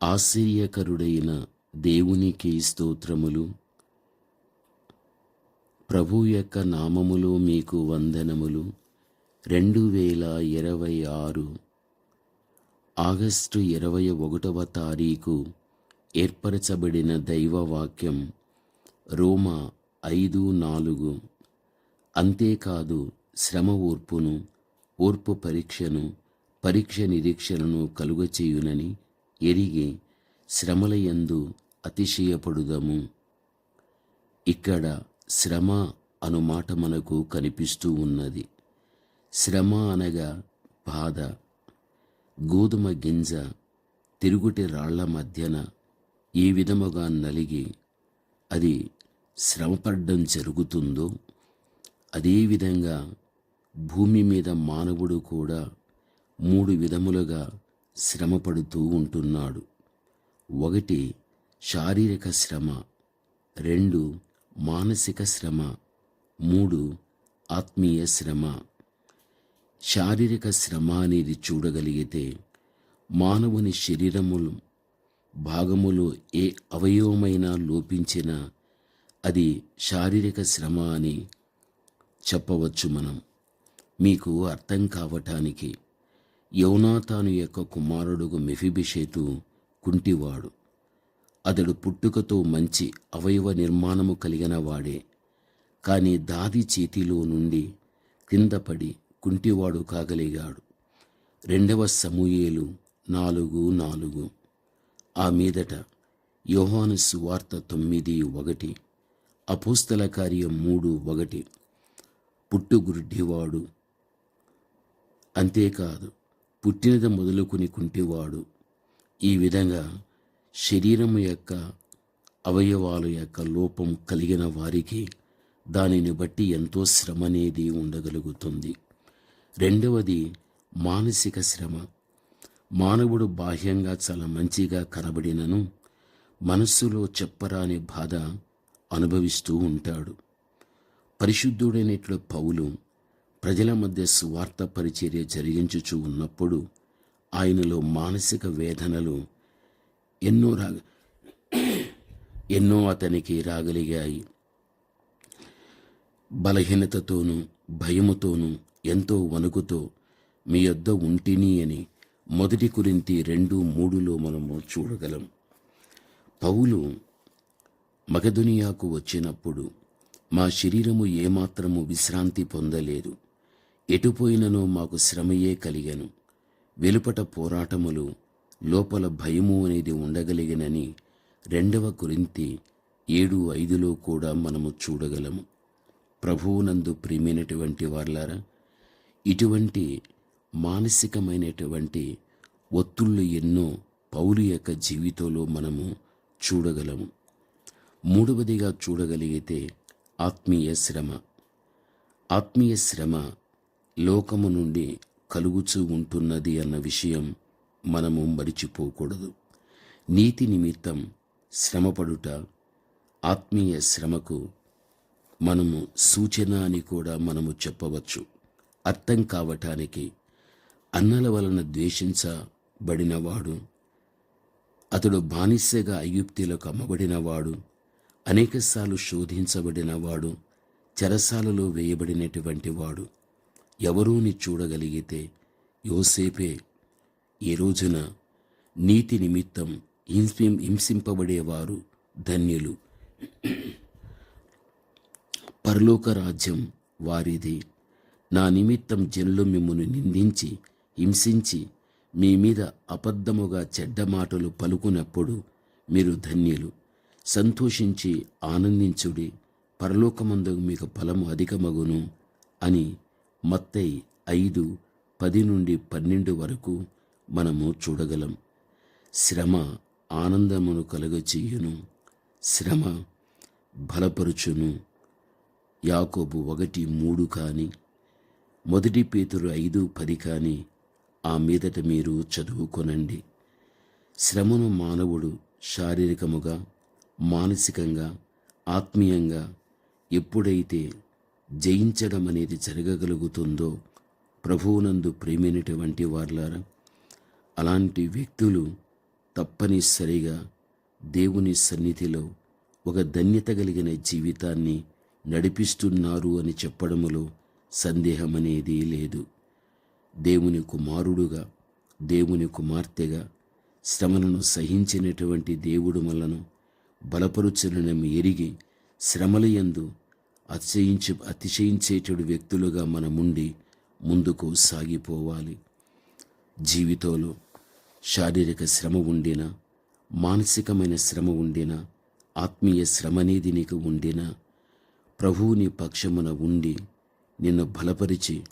ఆశ్చర్యకరుడైన దేవునికి స్తోత్రములు. ప్రభు యొక్క నామములో మీకు వందనములు. 2026 ఆగస్టు 21వ తారీఖు ఏర్పరచబడిన దైవవాక్యం రోమా 5:4. అంతేకాదు శ్రమ ఓర్పును, ఓర్పు పరీక్షను, పరీక్ష నిరీక్షణను కలుగచేయునని ఎరిగి శ్రమలయందు అతిశయపడుదము. ఇక్కడ శ్రమ అను మాట మనకు కనిపిస్తూ ఉన్నది. శ్రమ అనగా బాధ. గోధుమ గింజ తిరుగుటి రాళ్ల మధ్యన ఏ విధముగా నలిగి అది శ్రమపడడం జరుగుతుందో అదేవిధంగా భూమి మీద మానవుడు కూడా 3 విధములుగా శ్రమపడుతూ ఉంటున్నాడు. 1 శారీరక శ్రమ, 2 మానసిక శ్రమ, 3 ఆత్మీయ శ్రమ. శారీరక శ్రమ అనేది చూడగలిగితే మానవుని శరీరములు భాగములో ఏ అవయవమైనా లోపించినా అది శారీరక శ్రమ అని చెప్పవచ్చు మనం. మీకు అర్థం కావటానికి యోనాతాను యొక్క కుమారుడుగు మెఫీబోషెతు కుంటివాడు. అతడు పుట్టుకతో మంచి అవయవ నిర్మాణము కలిగిన వాడే. కానీ దాది చేతిలో నుండి కింద పడి కుంటివాడు కాగలిగాడు. 2వ సమూయేలు 4:4. ఆ మీదట యోహాను సువార్త 9:1, అపోస్తల కార్యం 3:1 పుట్టుగుడ్డివాడు. అంతేకాదు పుట్టినది మొదలుకుని కుంటివాడు. ఈ విధంగా శరీరము యొక్క అవయవాల యొక్క లోపం కలిగిన వారికి దానిని బట్టి ఎంతో శ్రమ అనేది ఉండగలుగుతుంది. 2వది మానసిక శ్రమ. మానవుడు బాహ్యంగా చాలా మంచిగా కనబడినను మనస్సులో చెప్పరాని బాధ అనుభవిస్తూ ఉంటాడు. పరిశుద్ధుడైనట్లు పౌలు ప్రజల మధ్య సువార్త పరిచర్య జరిగించుచూ ఉన్నప్పుడు ఆయనలో మానసిక వేదనలు ఎన్నో అతనికి రాగలిగాయి. బలహీనతతోనూ భయముతోనూ ఎంతో వణుకుతో మీ యొద్ద ఉంటిని అని 1 కొరింథీ 2:3 మనము చూడగలం. పౌలు మగదునియాకు వచ్చినప్పుడు మా శరీరము ఏమాత్రము విశ్రాంతి పొందలేదు. ఎటుపోయిననో మాకు శ్రమయే కలిగెను. వెలుపట పోరాటములు, లోపల భయము అనేది ఉండగలిగినని 2 కొరింథీ 7:5 కూడా మనము చూడగలము. ప్రభువునందు ప్రియమైనటువంటి వారలారా, ఇటువంటి మానసికమైనటువంటి ఒత్తిళ్ళు ఎన్నో పౌలు యొక్క జీవితంలో మనము చూడగలము. 3వదిగా చూడగలిగితే ఆత్మీయ శ్రమ. ఆత్మీయ శ్రమ లోకము నుండి కలుగుచూ ఉంటున్నది అన్న విషయం మనము మరిచిపోకూడదు. నీతి నిమిత్తం శ్రమపడుట ఆత్మీయ శ్రమకు మనము సూచన అని కూడా మనము చెప్పవచ్చు. అర్థం కావటానికి అన్నల వలన ద్వేషించబడినవాడు, అతడు బానిసగా ఐగుప్తీలకు అమ్మబడినవాడు, అనేకసార్లు శోధించబడినవాడు, చెరసాలలో వేయబడినటువంటి వాడు ఎవరూని చూడగలిగితే యోసేపే. ఈ రోజున నీతి నిమిత్తం హింసింపబడేవారు ధన్యులు. పరలోక రాజ్యం వారిది. నా నిమిత్తం జనులు మిమ్మును నిందించి హింసించి మీ మీద అబద్ధముగా చెడ్డ మాటలు పలుకున్నప్పుడు మీరు ధన్యులు. సంతోషించి ఆనందించుడి, పరలోకమందు మీకు ఫలము అధికమగును అని మత్తయి 5:10-12 వరకు మనము చూడగలం. శ్రమ ఆనందమును కలుగచేయును, శ్రమ బలపరుచును. యాకోబు 1:3 కానీ 1 పేతురు 5:10 కానీ ఆ మీదట మీరు చదువుకొనండి. శ్రమను మానవుడు శారీరకముగా, మానసికంగా, ఆత్మీయంగా ఎప్పుడైతే జయించడం అనేది జరగగలుగుతుందో ప్రభువునందు ప్రేమైనటువంటి వారలారా, అలాంటి వ్యక్తులు తప్పనిసరిగా దేవుని సన్నిధిలో ఒక ధన్యత కలిగిన జీవితాన్ని నడిపిస్తున్నారు అని చెప్పడములో సందేహమనేది లేదు. దేవుని కుమారుడుగా, దేవుని కుమార్తెగా శ్రమలను సహించినటువంటి దేవుడు మనలను బలపరుచునని ఎరిగి శ్రమలయందు అతిశయించేటడు వ్యక్తులుగా మనముండి ముందుకు సాగిపోవాలి. జీవితంలో శారీరక శ్రమ ఉండినా, మానసికమైన శ్రమ ఉండినా, ఆత్మీయ శ్రమ అనేది నీకు ఉండినా, ప్రభువు నీ పక్షమున ఉండి నిన్ను బలపరిచి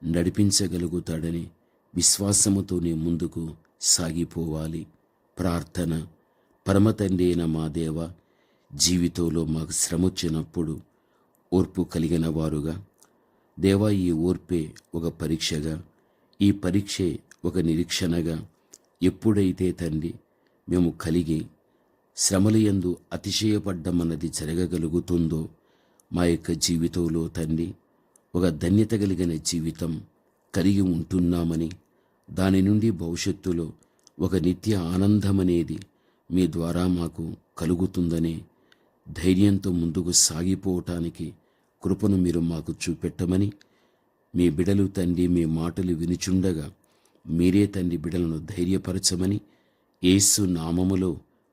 నడిపించగలుగుతాడని విశ్వాసముతో నీ ముందుకు సాగిపోవాలి. ప్రార్థన. పరమ తండ్రి అయిన మా దేవ, జీవితంలో మాకు శ్రమ వచ్చినప్పుడు ఓర్పు కలిగిన వారుగా, దేవా ఈ ఓర్పే ఒక పరీక్షగా, ఈ పరీక్షే ఒక నిరీక్షణగా ఎప్పుడైతే తండ్రి మేము కలిగి శ్రమలయందు అతిశయపడ్డమన్నది జరగగలుగుతుందో, మా యొక్క జీవితంలో తండ్రి ఒక ధన్యత కలిగిన జీవితం కలిగి ఉంటున్నామని, దాని నుండి భవిష్యత్తులో ఒక నిత్య ఆనందమనేది మీ ద్వారా మాకు కలుగుతుందని ధైర్యంతో ముందుకు సాగిపోవటానికి కృపను మీరు మాకు చూపెట్టమని, మీ బిడలు తండ్రి మీ మాటలు వినుచుండగా మీరే తండ్రి బిడలను ధైర్యపరచమని యేసు నామములో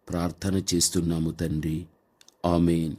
ప్రార్థన చేస్తున్నాము తండ్రి. ఆమేన్.